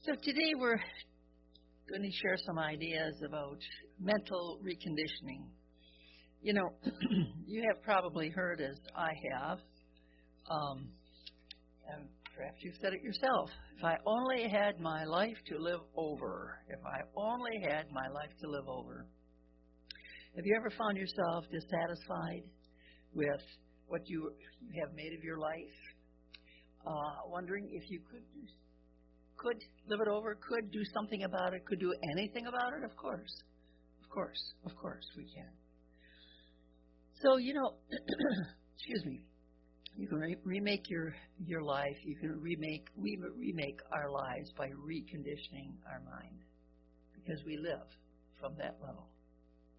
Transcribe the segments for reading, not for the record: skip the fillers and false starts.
So today we're going to share some ideas about mental reconditioning. You know, you have probably heard, as I have, and perhaps you've said it yourself, if I only had my life to live over, if I only had my life to live over. Have you ever found yourself dissatisfied with what you have made of your life? Wondering if you could live it over, could do something about it, could do anything about it? Of course we can. So, you know, excuse me, you can remake your life. You can remake our lives by reconditioning our mind, because we live from that level.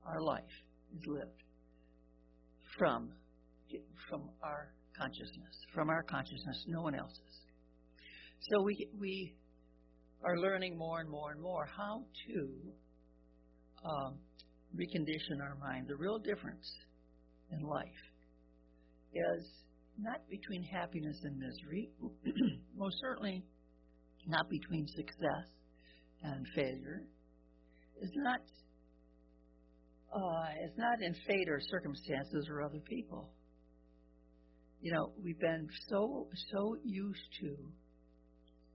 Our life is lived from our consciousness, no one else's. So we are learning more and more how to recondition our mind. The real difference in life is not between happiness and misery, most certainly not between success and failure. It's not in fate or circumstances or other people. You know, we've been so used to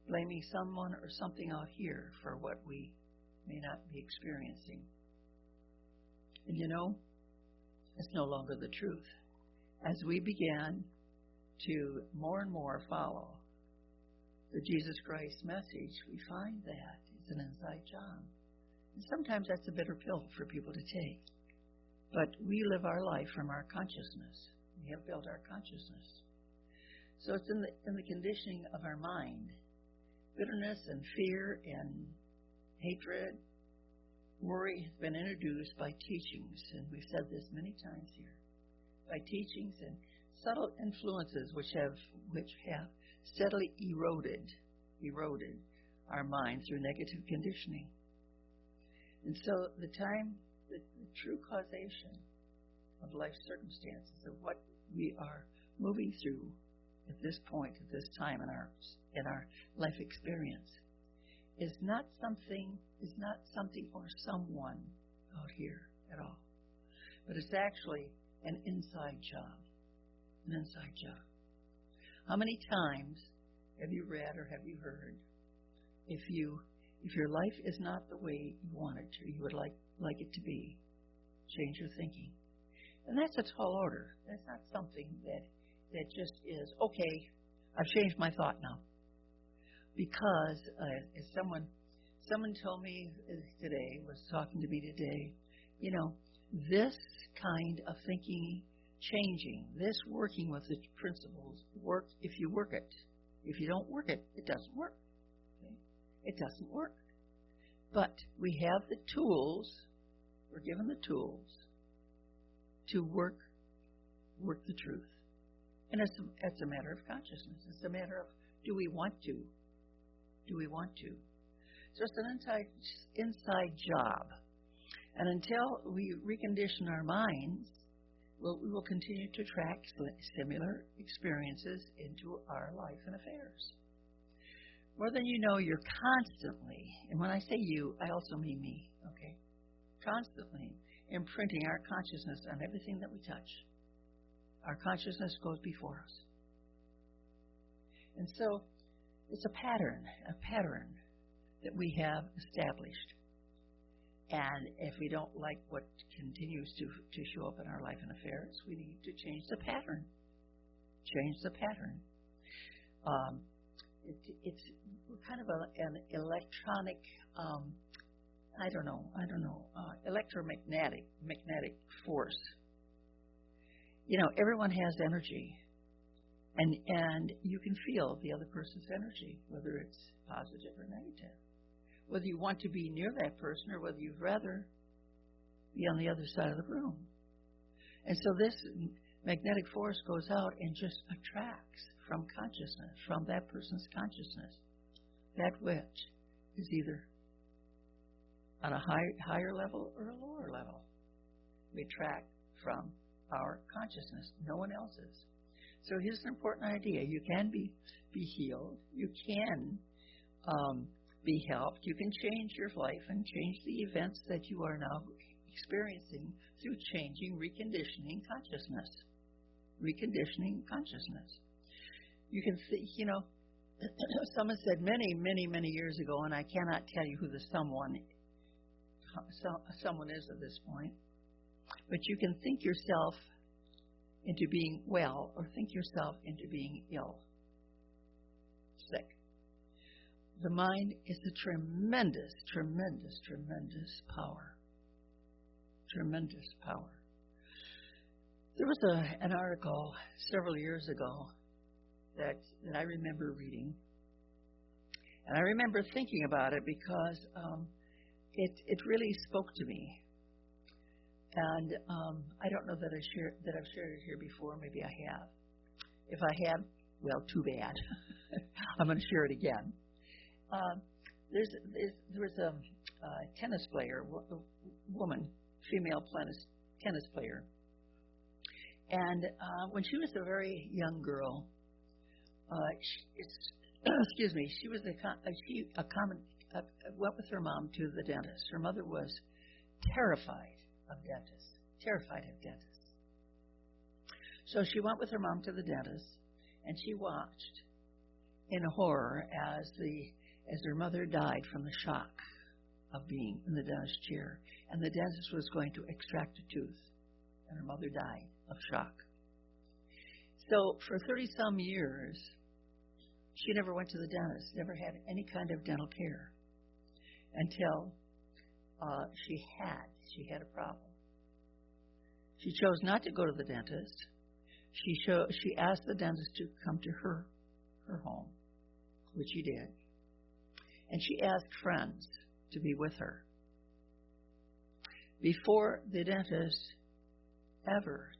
blaming someone or something out here for what we may not be experiencing. And you know, it's no longer the truth. As we began to more and more follow the Jesus Christ message, we find that it's an inside job. And sometimes that's a bitter pill for people to take. But we live our life from our consciousness. We have built our consciousness. So it's in the conditioning of our mind. Bitterness and fear and hatred, worry has been introduced by teachings, and we've said this many times here, by teachings and subtle influences which have steadily eroded our mind through negative conditioning. And so the true causation of life circumstances, of what we are moving through at this point, at this time in our life experience, is not something or someone out here at all. But it's actually an inside job. An inside job. How many times have you read or have you heard, if your life is not the way you want it to, you would like it to be, change your thinking? And that's a tall order. That's not something that just is, okay, I've changed my thought now. Because as someone told me today, was talking to me today, you know, this kind of thinking, changing, this working with the principles, work if you work it. If you don't work it, it doesn't work. Okay? It doesn't work. But we have the tools, we're given the tools to work the truth. And it's a matter of consciousness. It's a matter of, do we want to? Do we want to? So it's an inside job. And until we recondition our minds, we will continue to attract similar experiences into our life and affairs. More than you know, you're constantly, and when I say you, I also mean me, okay? Constantly imprinting our consciousness on everything that we touch. Our consciousness goes before us. And so it's a pattern that we have established. And if we don't like what continues to show up in our life and affairs, we need to change the pattern. Change the pattern. It's kind of an electronic, electromagnetic force. You know, everyone has energy, and you can feel the other person's energy, whether it's positive or negative. Whether you want to be near that person or whether you'd rather be on the other side of the room. And so this magnetic force goes out and just attracts from consciousness, from that person's consciousness, that which is either on a higher level or a lower level. We attract from our consciousness, no one else's. So here's an important idea. You can be healed. You can be helped. You can change your life and change the events that you are now experiencing through changing, reconditioning consciousness. Reconditioning consciousness. You can see, someone said many years ago, and I cannot tell you who the someone is at this point, but you can think yourself into being well or think yourself into being ill, sick. The mind is a tremendous power. Tremendous power. There was an article several years ago that I remember reading, and I remember thinking about it because it really spoke to me. And I don't know that I've shared it here before. Maybe I have. If I have, well, too bad. I'm going to share it again. There was a tennis player, woman, female tennis player, and when she was a very young girl, she was went with her mom to the dentist. Her mother was terrified of dentists. So she went with her mom to the dentist, and she watched in horror as her mother died from the shock of being in the dentist chair, and the dentist was going to extract a tooth, and her mother died of shock. So for 30-some years, she never went to the dentist, never had any kind of dental care until she had a problem. She chose not to go to the dentist. She asked the dentist to come to her home, which he did. And she asked friends to be with her. Before the dentist ever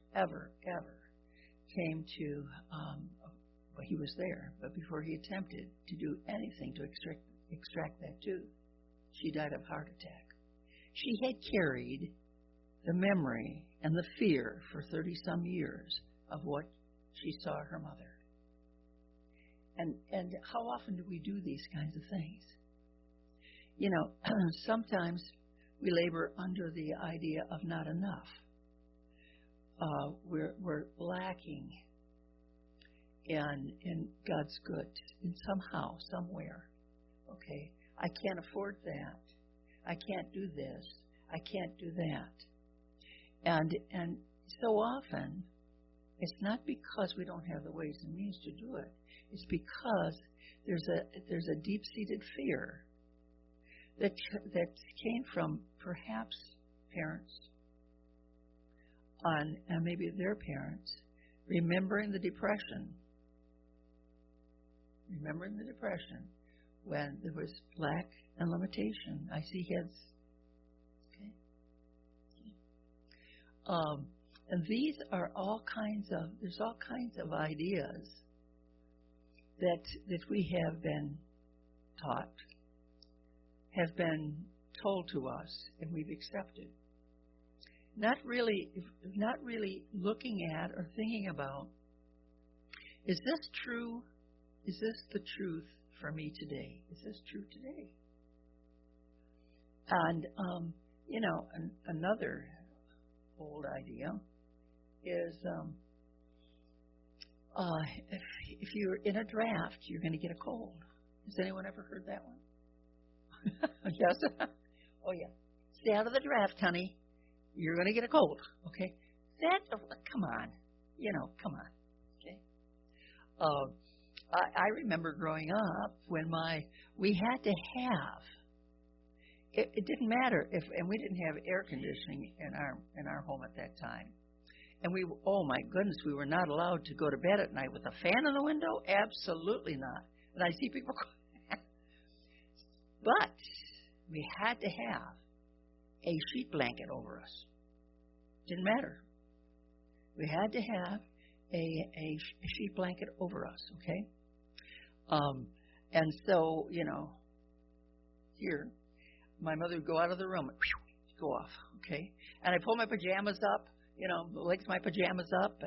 came to, he was there, but before he attempted to do anything to extract that tooth, she died of heart attack. She had carried the memory and the fear for 30-some years of what she saw her mother. And how often do we do these kinds of things? Sometimes we labor under the idea of not enough. We're lacking in God's good, in somehow, somewhere. Okay, I can't afford that. I can't do this. I can't do that. And so often, it's not because we don't have the ways and means to do it. It's because there's a deep-seated fear that came from perhaps parents and maybe their parents remembering the Depression when there was lack and limitation. I see heads. Okay. And these are there's all kinds of ideas that we have been taught, have been told to us, and we've accepted. Not really looking at or thinking about, is this true? Is this the truth for me today? Is this true today? And, another old idea is if you're in a draft, you're going to get a cold. Has anyone ever heard that one? Yes? Oh, yeah. Stay out of the draft, honey. You're going to get a cold. Okay? Come on. Come on. Okay? I remember growing up when we had to have, it didn't matter and we didn't have air conditioning in our home at that time. And oh my goodness, we were not allowed to go to bed at night with a fan in the window? Absolutely not. And I see people but we had to have a sheet blanket over us. Didn't matter. We had to have a sheet blanket over us, okay? And so, here, my mother would go out of the room and go off, okay? And I pull my pajamas up, legs my pajamas up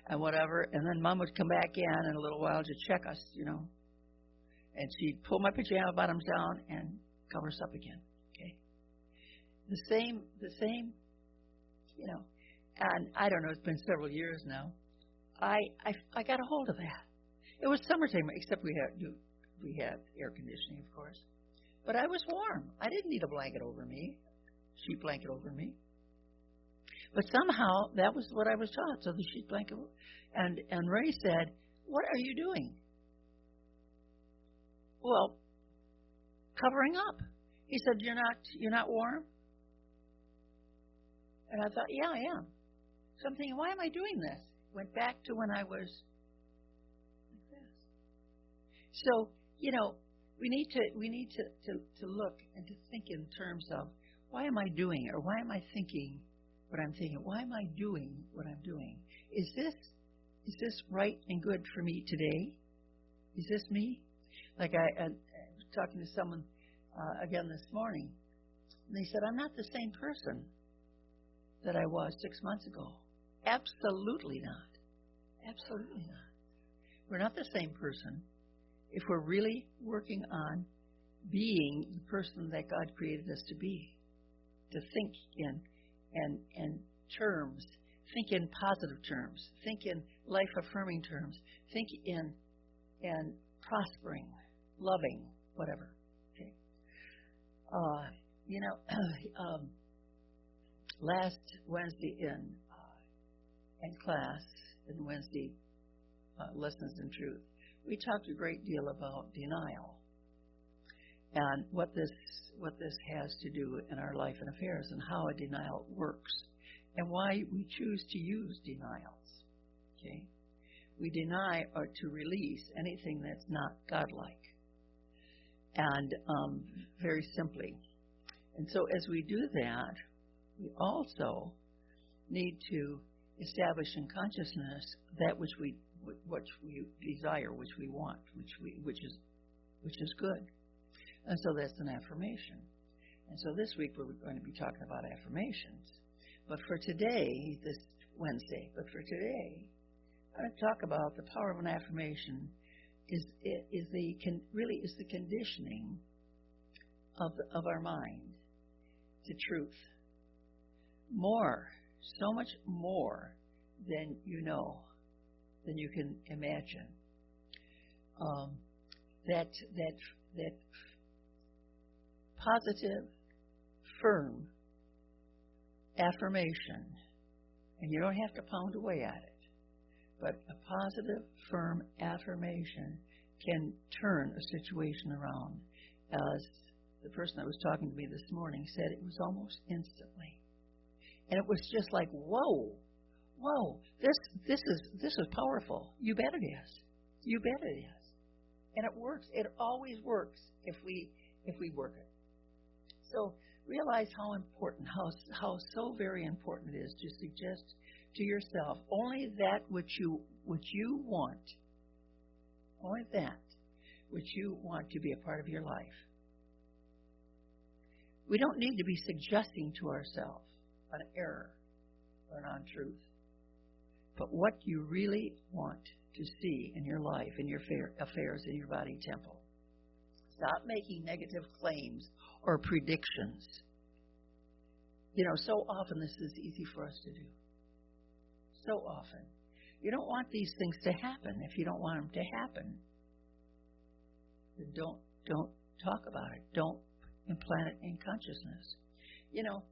and whatever, and then Mom would come back in a little while to check us, And she'd pull my pajama bottoms down and cover us up again. Okay. The same, you know. And I don't know, it's been several years now. I got a hold of that. It was summertime, except we had air conditioning, of course. But I was warm. I didn't need a blanket over me, sheet blanket over me. But somehow that was what I was taught. So the sheet blanket, and Ray said, "What are you doing?" Well, covering up. He said, "You're not warm?" And I thought, "Yeah, I am." So I'm thinking, why am I doing this? Went back to when I was like this. So, you know, we need to look and to think in terms of, why am I doing it, or why am I thinking what I'm thinking? Why am I doing what I'm doing? Is this right and good for me today? Is this me? Like I was talking to someone again this morning, and they said, "I'm not the same person that I was 6 months ago." Absolutely not. Absolutely not. We're not the same person if we're really working on being the person that God created us to be, to think in terms, think in positive terms, think in life-affirming terms, think in prospering, loving, whatever. Okay. Last Wednesday in class, in Wednesday Lessons in Truth, we talked a great deal about denial and what this has to do in our life and affairs, and how a denial works, and why we choose to use denials. Okay, we deny or to release anything that's not godlike, and very simply. And so, as we do that, we also need to establish in consciousness that which we desire, which we want, which is good. And so that's an affirmation. And so this week we're going to be talking about affirmations. But for today, this Wednesday, I'm going to talk about the power of an affirmation is the conditioning of our mind to truth. More, so much more than you know, than you can imagine. That positive, firm affirmation, and you don't have to pound away at it, but a positive, firm affirmation can turn a situation around. As the person that was talking to me this morning said, it was almost instantly. And it was just like, whoa, this is powerful. You bet it is. You bet it is. And it works. It always works if we work it. So realize how important, how so very important it is to suggest to yourself only that which you want, only that which you want to be a part of your life. We don't need to be suggesting to ourselves an error or an untruth, but what you really want to see in your life, in your affairs, in your body temple. Stop making negative claims or predictions. You know, so often this is easy for us to do. So often. You don't want these things to happen. If you don't want them to happen, then don't talk about it. Don't implant it in consciousness. You know,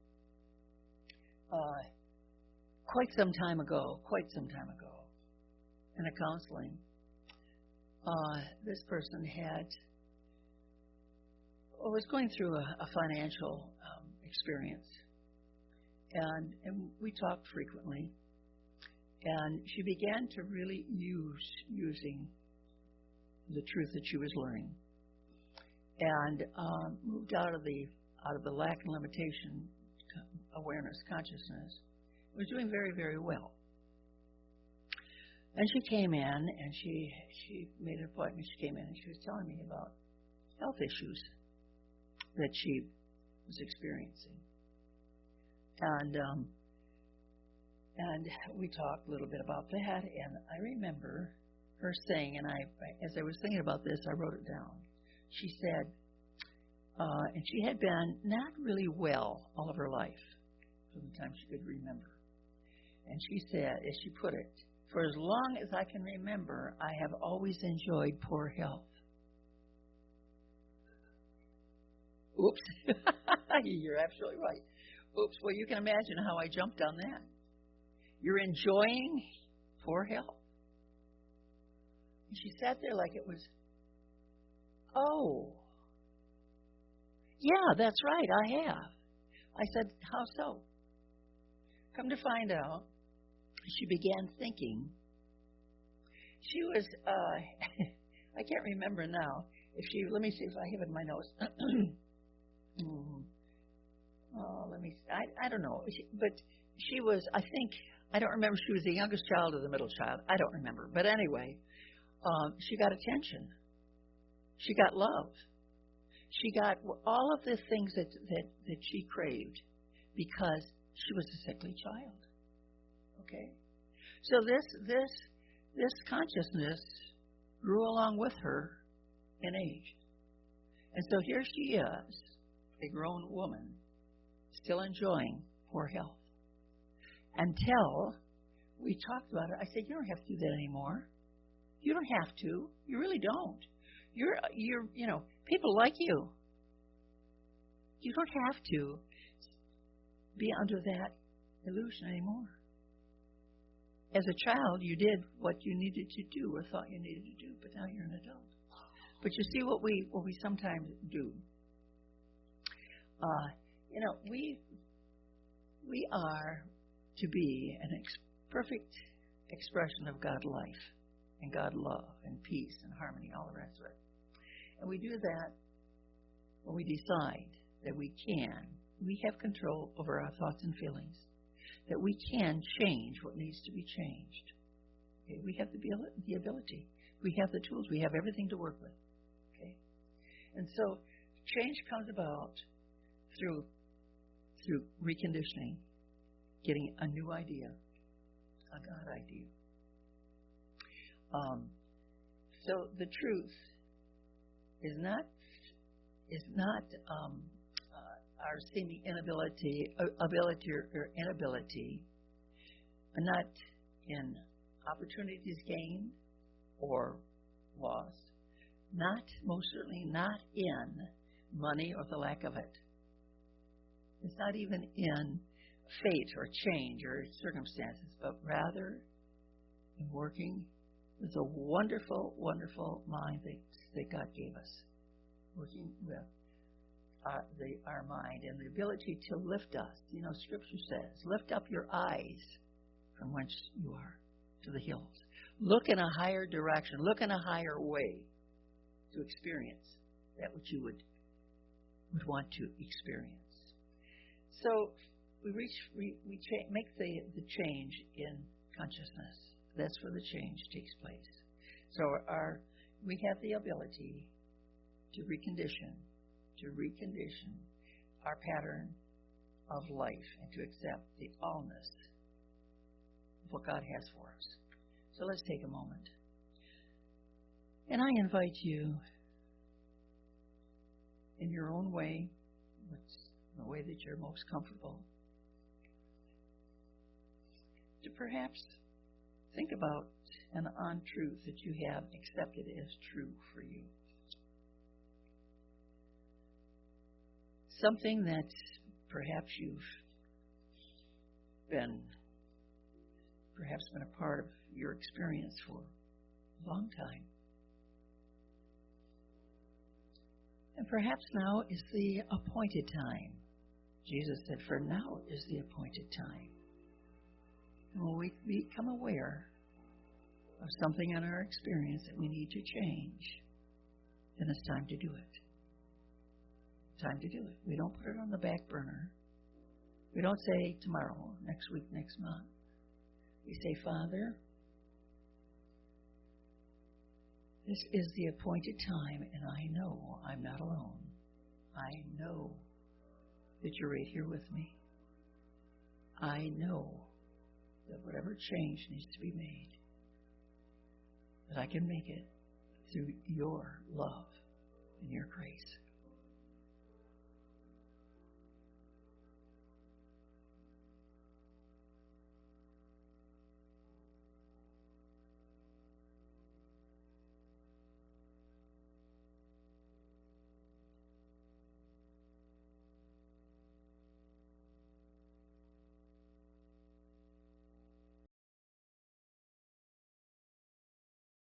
quite some time ago, in a counseling, this person was going through a financial experience, and we talked frequently, and she began to really using the truth that she was learning, and moved out of the lack and limitation awareness consciousness. Was doing very, very well. And she came in, and she made an appointment. She came in, and she was telling me about health issues that she was experiencing. And we talked a little bit about that, and I remember her saying, and as I was thinking about this, I wrote it down. she said, and she had been not really well all of her life, from the time she could remember. And she said, as she put it, for as long as I can remember, I have always enjoyed poor health. Oops. You're absolutely right. Oops. Well, you can imagine how I jumped on that. You're enjoying poor health. And she sat there like it was, oh, yeah, that's right, I have. I said, how so? Come to find out, she began thinking. She was, I can't remember now. Let me see if I have it in my notes. I don't know. But she was, I think, I don't remember if she was the youngest child or the middle child. I don't remember. But anyway, she got attention. She got love. She got all of the things that she craved because she was a sickly child. Okay? So this consciousness grew along with her in age. And so here she is, a grown woman, still enjoying poor health. Until we talked about it, I said, you don't have to do that anymore. You don't have to. You really don't. You're people like you. You don't have to be under that illusion anymore. As a child, you did what you needed to do or thought you needed to do, but now you're an adult. But you see what we sometimes do. We are to be an perfect expression of God life and God love and peace and harmony, all the rest of it. And we do that when we decide that we have control over our thoughts and feelings, that we can change what needs to be changed. Okay? We have the ability. We have the tools. We have everything to work with. Okay? And so change comes about through reconditioning, getting a new idea, a God idea. So the truth is not our seeming ability or inability, not in opportunities gained or lost, most certainly not in money or the lack of it. It's not even in fate or change or circumstances, but rather in working with the wonderful, wonderful mind that God gave us, working with our mind and the ability to lift us. Scripture says, lift up your eyes from whence you are to the hills. Look in a higher direction. Look in a higher way to experience that which you would want to experience. So we make the change in consciousness. That's where the change takes place. So we have the ability to recondition our pattern of life and to accept the allness of what God has for us. So let's take a moment. And I invite you, in your own way, the way that you're most comfortable, to perhaps think about an untruth that you have accepted as true for you. Something that perhaps you've been a part of your experience for a long time. And perhaps now is the appointed time. Jesus said, for now is the appointed time. And when we become aware of something in our experience that we need to change, then it's time to do it. Time to do it. We don't put it on the back burner. We don't say tomorrow, next week, next month. We say, Father, this is the appointed time, and I know I'm not alone. I know that you're right here with me. I know that whatever change needs to be made, that I can make it through your love in your grace.